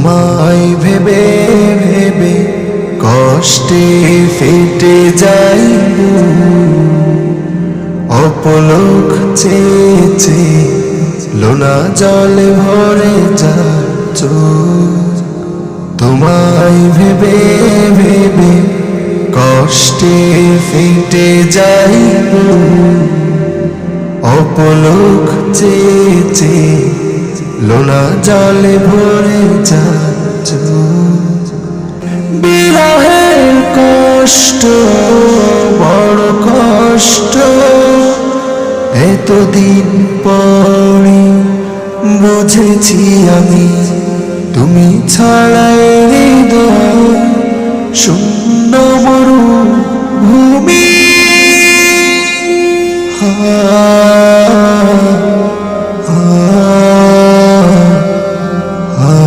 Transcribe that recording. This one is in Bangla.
তোমায় ভেবে ভেবে কষ্টে ফেটে যাই অপলক চেয়ে চেয়ে লোনা জলে ভরে যাচ্ছ তোমায় ভেবে ভেবে কষ্টে ফেটে যাই অপলক চেয়ে চেয়ে লোনা জলে ভরে যাচ্ছ বিরহের কষ্ট বড় কষ্ট এতদিন পরে বুঝেছি আমি তুমি ছাড়া